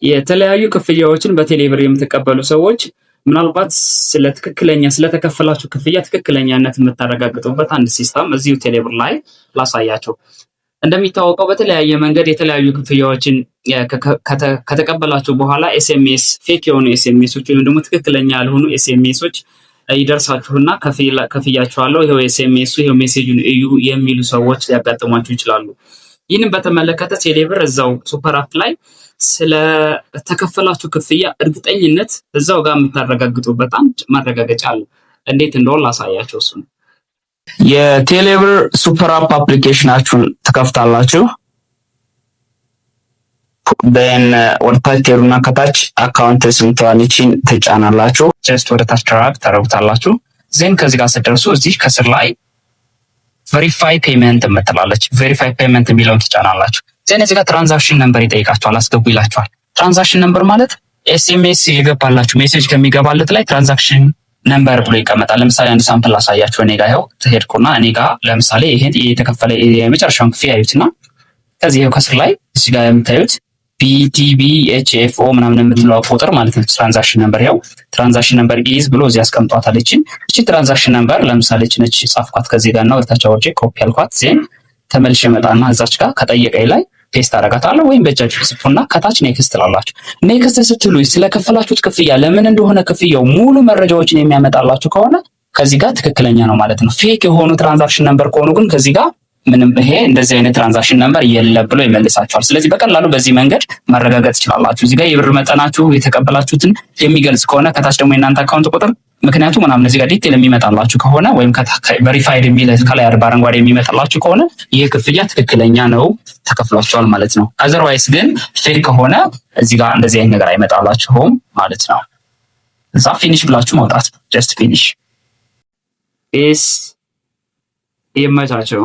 የተለያዩ ክፍያዎችን በቴሌብር የምትቀበሉ ሰዎች ምናልባት ስለተከፈላችሁ ክፍያ ትክክለኛነት የምታረጋግጡበት አንድ ሲስተም እዚሁ ቴሌብር ላይ ላሳያችሁ። እንደሚታወቀው በተለያየ መንገድ የተለያዩ ክፍያዎችን ከተቀበላችሁ በኋላ ኤስኤምኤስ ፌክ የሆኑ ኤስኤምኤሶች ወይም ደግሞ ትክክለኛ ያልሆኑ ኤስኤምኤሶች ይደርሳችሁና ከፍያችኋለሁ፣ ይሄው ኤስኤምኤሱ፣ ይሄው ሜሴጁን እዩ የሚሉ ሰዎች ሊያጋጥሟችሁ ይችላሉ። ይህንን በተመለከተ ቴሌብር እዛው ሱፐር አፕ ላይ ስለተከፈላችሁ ክፍያ እርግጠኝነት እዛው ጋር የምታረጋግጡበት አንድ ማረጋገጫ አለ። እንዴት እንደሆነ ላሳያችሁ። እሱ የቴሌብር ሱፐር አፕ አፕሊኬሽናችሁን ትከፍታላችሁ። ደን ወደ ታች ትሄዱና ከታች አካውንት ስምቷኒችን ትጫናላችሁ። ጀስት ወደ ታች ድራግ ታረጉታላችሁ። ዜን ከዚህ ጋር ስትደርሱ እዚህ ከስር ላይ ቬሪፋይ ፔመንት የምትላለች ቬሪፋይ ፔመንት የሚለውን ትጫናላችሁ። ዜን እዚህ ጋር ትራንዛክሽን ነምበር ይጠይቃችኋል፣ አስገቡ ይላችኋል። ትራንዛክሽን ነምበር ማለት ኤስኤምኤስ የገባላችሁ ሜሴጅ ከሚገባለት ላይ ትራንዛክሽን ነምበር ብሎ ይቀመጣል። ለምሳሌ አንድ ሳምፕል ላሳያችሁ። እኔ ጋር ይኸው ትሄድኩና እኔ ጋር ለምሳሌ ይሄን የተከፈለ የመጨረሻውን ክፍያ ያዩትና ከዚህ ይኸው ከስር ላይ እዚህ ጋር የምታዩት BTBHFO ምናምን የምትለው ቁጥር ማለት ነው ትራንዛክሽን ነምበር። ያው ትራንዛክሽን ነምበር ኢዝ ብሎ እዚህ አስቀምጧታል። እቺ ትራንዛክሽን ነምበር ለምሳሌ እቺ ጻፍኳት ከዚህ ጋር እና ወደታች አውርጄ ኮፒ አልኳት። ዜን ተመልሼ መጣና እዛች ጋር ከጠየቀኝ ላይ ፔስት አደርጋታለሁ። ወይም በእጃችሁ ጽፉና ከታች ኔክስት ትላላችሁ። ኔክስት ስትሉ ስለከፈላችሁት ክፍያ ለምን እንደሆነ ክፍያው ሙሉ መረጃዎችን የሚያመጣላችሁ ከሆነ ከዚህ ጋር ትክክለኛ ነው ማለት ነው። ፌክ የሆኑ ትራንዛክሽን ነምበር ከሆኑ ግን ከዚህ ጋር ምንም ይሄ እንደዚህ አይነት ትራንዛክሽን ነምበር የለም ብሎ ይመልሳችኋል። ስለዚህ በቀላሉ በዚህ መንገድ ማረጋገጥ ትችላላችሁ። እዚህ ጋር የብር መጠናችሁ የተቀበላችሁትን የሚገልጽ ከሆነ ከታች ደግሞ የእናንተ አካውንት ቁጥር ምክንያቱም ምናምን እዚህ ጋር ዲቴል የሚመጣላችሁ ከሆነ ወይም ቬሪፋይድ የሚል ከላይ በአረንጓዴ የሚመጣላችሁ ከሆነ ይህ ክፍያ ትክክለኛ ነው ተከፍሏችኋል ማለት ነው። አዘርዋይስ ግን ፌክ ከሆነ እዚህ ጋር እንደዚህ አይነት ነገር አይመጣላችሁም ማለት ነው። እዛ ፊኒሽ ብላችሁ መውጣት ጀስት ፊኒሽ። ይመቻችሁ።